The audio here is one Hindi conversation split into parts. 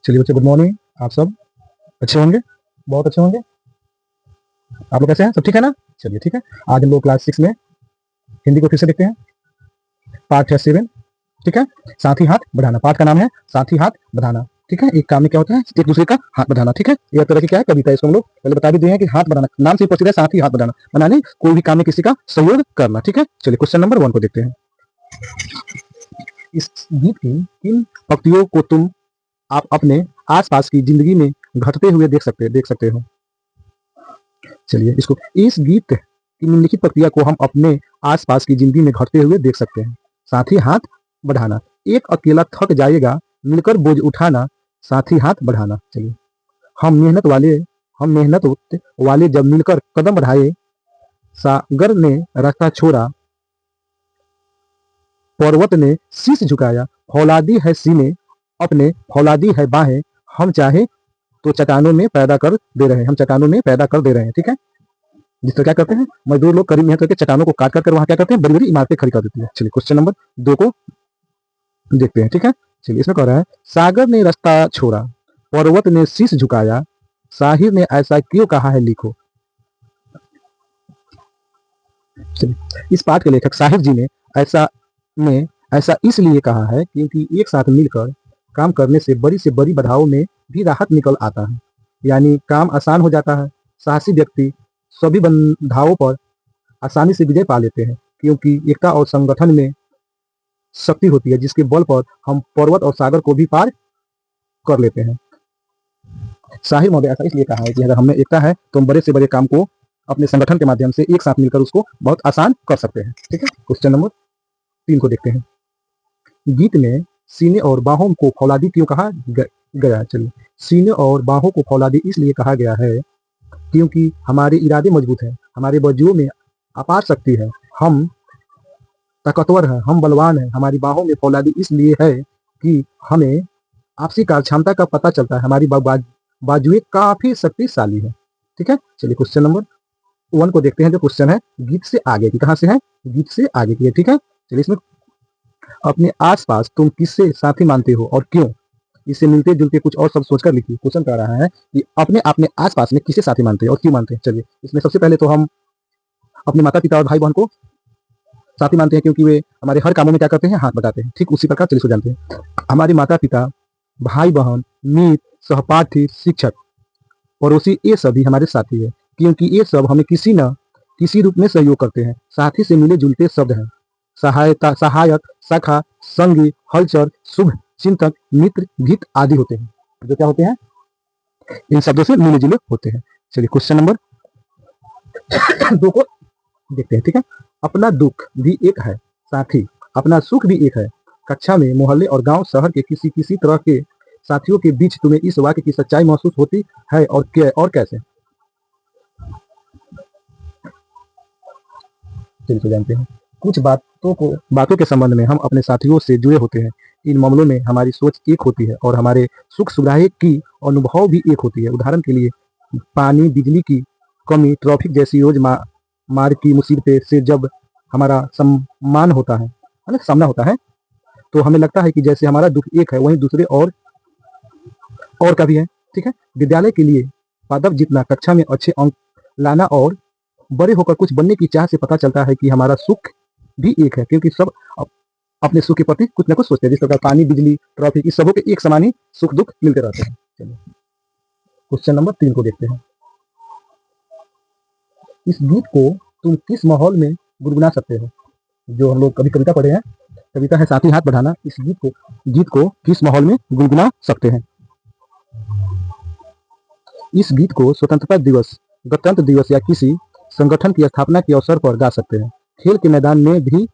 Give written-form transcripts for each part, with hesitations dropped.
चलिए बच्चे, गुड मॉर्निंग। आप सब अच्छे होंगे, बहुत अच्छे होंगे। आप लोग कैसे हैं? सब ठीक है ना? चलिए ठीक है। आज हम लोग क्लास 6 में हिंदी को फिर से देखते हैं। पाठ है 7। ठीक है। साथ ही हाथ बढ़ाना, पाठ का नाम है साथ ही हाथ बढ़ाना। ठीक है। एक काम में क्या होता है, एक दूसरे का हाथ बढ़ाना। ठीक है। यह तरह की क्या है, कविता है। इसको हम लोग पहले बता भी दिए हैं कि हाथ बढ़ाना नाम से उपस्थित है, साथ ही हाथ बढ़ाना बनाने कोई भी काम में किसी का सहयोग करना। ठीक है। चलिए क्वेश्चन नंबर 1 को देखते हैं। इस गीत की किन पंक्तियों को तुम आप अपने आसपास की जिंदगी में घटते हुए देख सकते हो। चलिए इसको, इस गीत की निम्नलिखित प्रक्रिया को हम अपने आसपास की जिंदगी में घटते हुए देख सकते हैं। साथ ही हाथ बढ़ाना, एक अकेला थक जाएगा, मिलकर बोझ उठाना, साथ ही हाथ बढ़ाना। चलिए, हम मेहनत वाले जब मिलकर कदम बढ़ाए, सागर ने रास्ता छोड़ा, पर्वत ने शीश झुकाया, फौलादी है सीने अपने, फौलादी है बाहें, हम चाहे तो चट्टानों में पैदा कर दे रहे हैं, हम चट्टानों में पैदा कर दे रहे हैं। ठीक है। जिस तरह क्या करते हैं मजदूर लोग, करीब मेहनत करके चट्टानों को काट कर वहां क्या करते हैं, बड़ी बड़ी इमारतें खड़ी कर देती है। चलिए क्वेश्चन नंबर 2 को देखते हैं। ठीक है। चलिए, इसमें कह रहा है, सागर ने रास्ता छोड़ा, पर्वत ने शीश झुकाया, साहिर ने ऐसा क्यों कहा है, लिखो। चलिए, इस पाठ के लेखक साहिर जी ने ऐसा इसलिए कहा है क्योंकि एक साथ मिलकर काम करने से बड़ी बाधाओं में भी राहत निकल आता है, यानी काम आसान हो जाता है। साहसी व्यक्ति सभी बाधाओं पर आसानी से विजय पा लेते हैं, क्योंकि एकता और संगठन में शक्ति होती है, जिसके बल पर हम पर्वत और सागर को भी पार कर लेते हैं। साहिर महोदय ऐसा इसलिए कहा है कि अगर हमें एकता है तो हम बड़े से बड़े काम को अपने संगठन के माध्यम से एक साथ मिलकर उसको बहुत आसान कर सकते हैं। ठीक है। क्वेश्चन नंबर 3 को देखते हैं। गीत में सीने और बाहों को फौलादी क्यों कहा गया। चलिए, सीने और बाहों को फौलादी इसलिए कहा गया है क्योंकि हमारे इरादे मजबूत हैं, हमारे बाजुओं में अपार शक्ति है, हम ताकतवर हैं, हम बलवान हैं। हमारी बाहों में फौलादी इसलिए है कि हमें आपसी कार्यक्षमता का पता चलता है, हमारी बाजुएं काफी शक्तिशाली है। ठीक है। चलिए क्वेश्चन नंबर 1 को देखते हैं, जो क्वेश्चन है गीत से आगे की। कहां से है? गीत से आगे की है। ठीक है। चलिए, इसमें अपने आसपास तुम किससे साथी मानते हो और क्यों, इससे मिलते जुलते कुछ और शब्द सोचकर लिखिए। क्वेश्चन कह रहा है कि अपने आसपास में किसे साथी मानते हैं और क्यों मानते हैं। चलिए, इसमें सबसे पहले तो हम अपने माता पिता और भाई बहन को साथी मानते हैं, क्योंकि वे हमारे हर कामों में क्या करते हैं, हाथ बटाते हैं। ठीक उसी प्रकार चलिए इसको जानते हैं। हमारे माता पिता, भाई बहन, मित्र, सहपाठी, शिक्षक, पड़ोसी, ये सभी हमारे साथी है, क्योंकि ये सब हमें किसी न किसी रूप में सहयोग करते हैं। साथी से मिले जुलते शब्द हैं सहायता, सहायक, सखा, संगी, हलचर, शुभ चिंतक, मित्र, भीत आदि होते हैं, जो क्या होते हैं, इन शब्दों से मिले जुले होते हैं। चलिए क्वेश्चन नंबर 2 को देखते हैं। ठीक है। अपना दुख भी एक है साथी, अपना सुख भी एक है। कक्षा में, मोहल्ले और गांव शहर के किसी किसी तरह के साथियों के बीच तुम्हें इस वाक्य की सच्चाई महसूस होती है, और कैसे। चलिए तो जानते हैं। कुछ बातों के संबंध में हम अपने साथियों से जुड़े होते हैं। इन मामलों में हमारी सोच एक होती है और हमारे सुख सुविधाएं की अनुभव भी एक होती है। उदाहरण के लिए, पानी, बिजली की कमी, ट्रैफिक जैसी रोजमर्रा की मुसीबतें से जब हमारा सामना होता है तो हमें लगता है कि जैसे हमारा दुख एक है, वहीं दूसरे और का भी है। ठीक है। विद्यालय के लिए पादप जितना कक्षा में अच्छे अंक लाना और बड़े होकर कुछ बनने की चाह से पता चलता है कि हमारा सुख भी एक है, क्योंकि सब अपने सुख के प्रति कुछ न कुछ सोचते हैं। जिस प्रकार पानी, बिजली, ट्रैफिक, इस सबों के एक समान ही सुख दुख मिलते रहते हैं। चलिए क्वेश्चन नंबर 3 को देखते हैं। इस गीत को तुम किस माहौल में गुनगुना सकते हो। जो हम लोग कभी कविता पढ़े हैं, कविता है साथ ही हाथ बढ़ाना। इस गीत को किस माहौल में गुनगुना सकते हैं। इस गीत को स्वतंत्रता दिवस, गणतंत्र दिवस या किसी संगठन की स्थापना के अवसर पर गा सकते हैं। खेल के मैदान में भी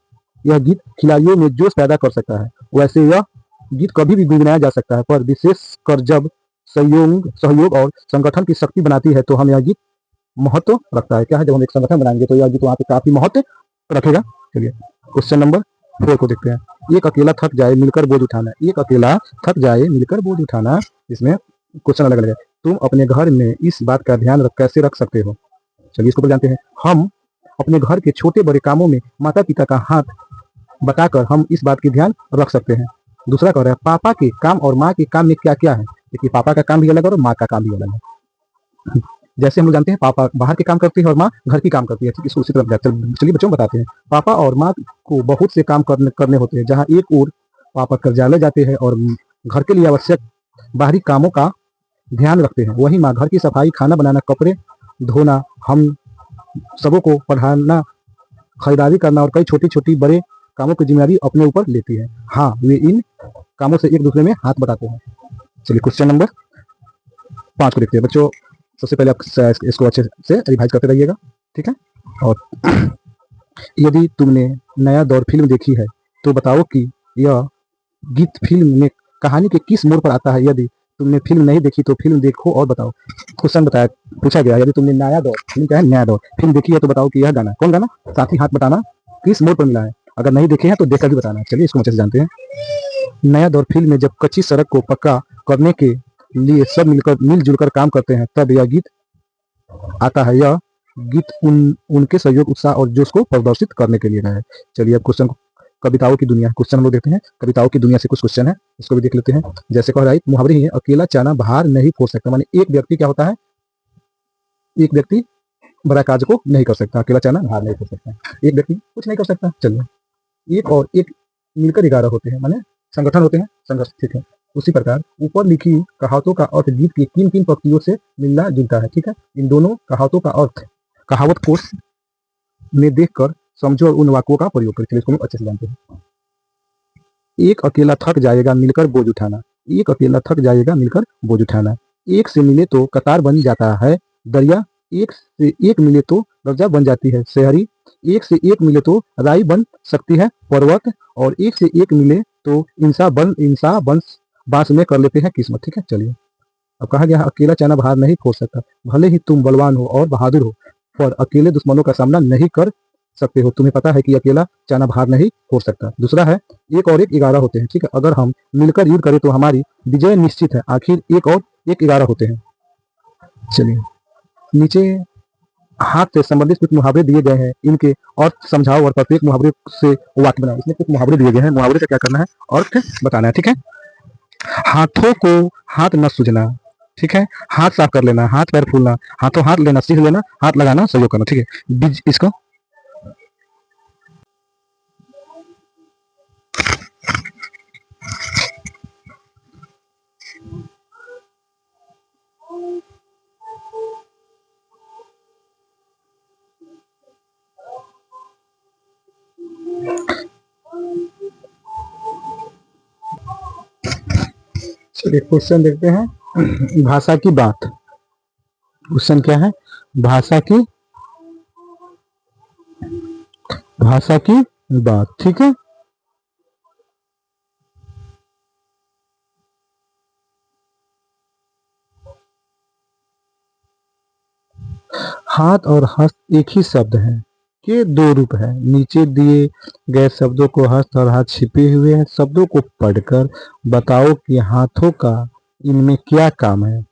यह गीत खिलाड़ियों में जोश पैदा कर सकता है। वैसे यह गीत कभी भी गुनगुनाया जा सकता है, पर विशेषकर जब सहयोग और संगठन की शक्ति बनाती है तो हम यह गीत महत्व रखता है। क्या है, जब हम एक संगठन बनाएंगे तो यह गीत वहाँ पे काफी महत्व रखेगा। चलिए क्वेश्चन नंबर 4 को देखते हैं। एक अकेला थक जाए, मिलकर बोझ उठाना। एक अकेला थक जाए, मिलकर बोझ उठाना। इसमें क्वेश्चन अलग अलग है। तुम अपने घर में इस बात का ध्यान कैसे रख सकते हो। चलिए इसको जानते हैं। हम अपने घर के छोटे बड़े कामों में माता पिता का हाथ बताकर हम इस बात की ध्यान रख सकते हैं। दूसरा कह रहा है, पापा के काम और माँ के काम में क्या क्या है। देखिए पापा का काम भी अलग है और माँ का काम भी अलग है। जैसे हम लोग जानते हैं पापा बाहर के काम करते हैं और माँ घर की काम करती है, ठीक इसको उसी तरह चलिए बच्चों को बताते हैं। पापा और माँ को बहुत से काम करने होते हैं। जहाँ एक ओर पापा कार्यालय जाते हैं और घर के लिए आवश्यक बाहरी कामों का ध्यान रखते हैं, वहीं माँ घर की सफाई, खाना बनाना, कपड़े धोना, हम सबों को पढ़ाना, खरीदारी करना और कई छोटी छोटी बड़े कामों की जिम्मेदारी अपने ऊपर लेती है। हाँ, वे इन कामों से एक दूसरे में हाथ बटाते हैं। चलिए क्वेश्चन नंबर 5 को देखते हैं बच्चों। सबसे पहले आप इसको अच्छे से रिवाइज करते रहिएगा, ठीक है। और यदि तुमने नया दौर फिल्म देखी है तो बताओ कि यह गीत फिल्म में कहानी के किस मोड़ पर आता है। यदि तुमने फिल्म नहीं देखी तो फिल्म देखो और बताओ। क्वेश्चन बताया, पूछा गया यदि तुमने नया दौर फिल्म क्या है, नया दौर फिल्म देखी है तो बताओ कि यह गाना, कौन गाना, साथ ही हाथ बताना, किस मोड़ पर मिला है। अगर नहीं देखे हैं तो देखकर भी बताना। चलिए इसको अच्छे से जानते हैं। नया दौर फिल्म में जब कच्ची सड़क को पक्का करने के लिए सब मिलजुल कर काम करते हैं तब यह गीत आता है। यह गीत उनके सहयोग, उत्साह और जोश को प्रदर्शित करने के लिए है। चलिए अब क्वेश्चन, कविताओं की दुनिया, क्वेश्चन हम लोग देखते हैं। कविताओं की दुनिया से कुछ क्वेश्चन है, इसको भी देख लेते हैं। जैसे कह रहा है मुहावरे ही है, अकेला चना भार नहीं फोड़ सकता। माने एक व्यक्ति क्या होता है, एक व्यक्ति बड़ा कार्य को नहीं कर सकता, अकेला चना भार नहीं फोड़ सकता, एक व्यक्ति कुछ नहीं कर सकता। चलिए एक और एक मिलकर 11 होते हैं, माने संगठन होते हैं, संघर्ष, ठीक है। उसी प्रकार ऊपर लिखी कहावतों का अर्थ गीत की किन किन पंक्तियों से मिलना जुलता है, ठीक है। इन दोनों कहावतों का अर्थ कहावत कोश में देखकर समझो और उन वाक्यों का प्रयोग करें। इसको हम अच्छे से जानते हैं। एक अकेला थक जाएगा मिलकर बोझ उठाना, एक अकेला थक जाएगा मिलकर बोझ उठाना। एक से मिले तो कतार बन जाता है दरिया, एक से एक मिले तो दर्जा बन जाती है शहरी, एक से एक मिले तो राई बन सकती है पर्वत, और एक से एक मिले तो इंसा बन बांस में कर लेते हैं किस्मत, ठीक है। चलिए अब कहा गया अकेला चना भार नहीं फोड़ सकता। भले ही तुम बलवान हो और बहादुर हो पर अकेले दुश्मनों का सामना नहीं कर सकते हो। तुम्हें पता है कि अकेला चना भार नहीं फोड़ सकता। दूसरा है एक और एक 11 होते हैं, ठीक है। अगर हम मिलकर युद्ध करें तो हमारी विजय निश्चित है। आखिर एक और एक 11 होते हैं। चलिए नीचे हाथ से संबंधित कुछ मुहावरे दिए गए हैं, इनके अर्थ समझाओ और प्रत्येक मुहावरे से वाक्य बनाओ। इसमें कुछ मुहावरे दिए गए हैं, मुहावरे से क्या करना है, अर्थ बताना है, ठीक है। हाथों को हाथ न सूझना, ठीक है। हाथ साफ कर लेना, हाथ पैर फूलना, हाथों हाथ लेना सीख लेना, हाथ लगाना सहयोग करना, ठीक है। बीज इसको चलिए क्वेश्चन देखते हैं। भाषा की बात, क्वेश्चन क्या है, भाषा की बात, ठीक है। हाथ और हस्त एक ही शब्द है के दो रूप है। नीचे दिए गए शब्दों को हस्त और हाथ छिपे हुए हैं। शब्दों को पढ़कर बताओ कि हाथों का इनमें क्या काम है।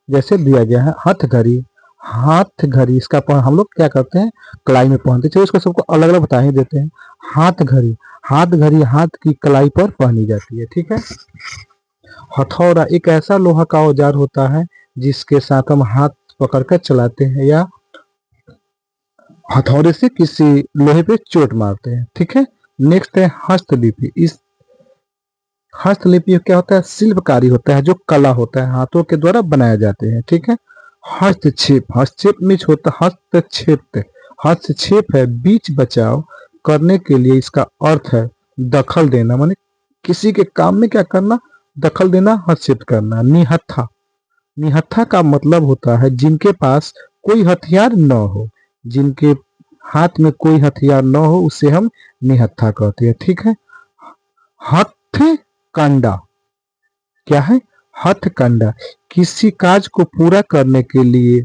जैसे दिया गया है हथ घड़ी, हाथ घड़ी इसका हम लोग क्या करते हैं, कलाई में पहनते, चलिए इसको सबको अलग अलग बता ही देते हैं। हाथ घड़ी, हाथ घड़ी हाथ की कलाई पर पहनी जाती है, ठीक है। हथौड़ा एक ऐसा लोहा का औजार होता है जिसके साथ हम हाथ पकड़कर चलाते हैं या हथौड़े से किसी लोहे पे चोट मारते हैं, ठीक है। नेक्स्ट है हस्तलिपि। इस हस्तलिपि क्या होता है, शिल्पकारी होता है, जो कला होता है, हाथों के द्वारा बनाए जाते हैं, ठीक है। हस्तक्षेप, हस्तक्षेप मीच होता हस्तक्षेप, हस्तक्षेप है बीच बचाव करने के लिए। इसका अर्थ है दखल देना, माने किसी के काम में क्या करना, दखल देना, हस्तक्षेप करना। निहत्था, निहत्था का मतलब होता है जिनके पास कोई हथियार न हो, जिनके हाथ में कोई हथियार न हो उसे हम निहत्था कहते हैं, ठीक है। हथकंडा क्या है, हथकंडा किसी काज को पूरा करने के लिए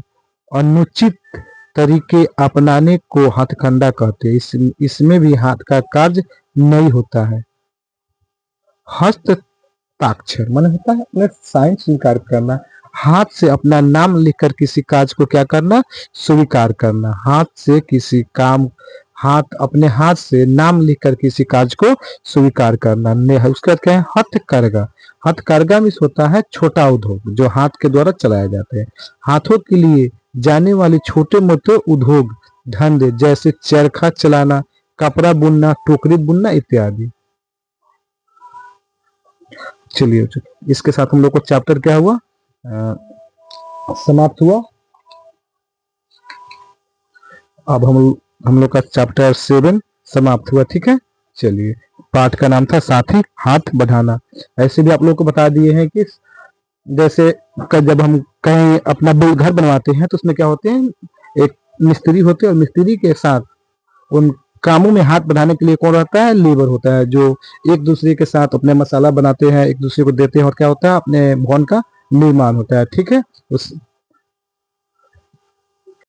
अनुचित तरीके अपनाने को हथकंडा कहते हैं। इसमें भी हाथ का कार्य नहीं होता है। हस्ताक्षर माने होता है अपने साइन स्वीकार करना, हाथ से अपना नाम लिखकर किसी काज को क्या करना, स्वीकार करना। हाथ से किसी काम, हाथ अपने हाथ से नाम लिखकर किसी कार्य को स्वीकार करना। उसका अर्थ क्या है? हथकरघा। हथकरघा मीन्स होता है छोटा उद्योग जो हाथ के द्वारा चलाए जाते हैं। हाथों के लिए जाने वाले छोटे मोटे उद्योग धंधे जैसे चरखा चलाना, कपड़ा बुनना, टोकरी बुनना इत्यादि। चलिए इसके साथ हम लोग को चैप्टर क्या हुआ, समाप्त हुआ। अब हम लोग का चैप्टर 7 समाप्त हुआ। ठीक है, चलिए। पाठ का नाम था साथी हाथ बढ़ाना। ऐसे भी आप लोगों को बता दिए हैं कि जैसे जब हम कहीं अपना घर बनवाते हैं तो उसमें क्या होते हैं, एक मिस्त्री होते हैं और मिस्त्री के साथ उन कामों में हाथ बढ़ाने के लिए कौन रहता है? लेबर होता है, जो एक दूसरे के साथ अपने मसाला बनाते हैं, एक दूसरे को देते हैं और क्या होता है? अपने भवन का निर्माण होता है। ठीक है, उस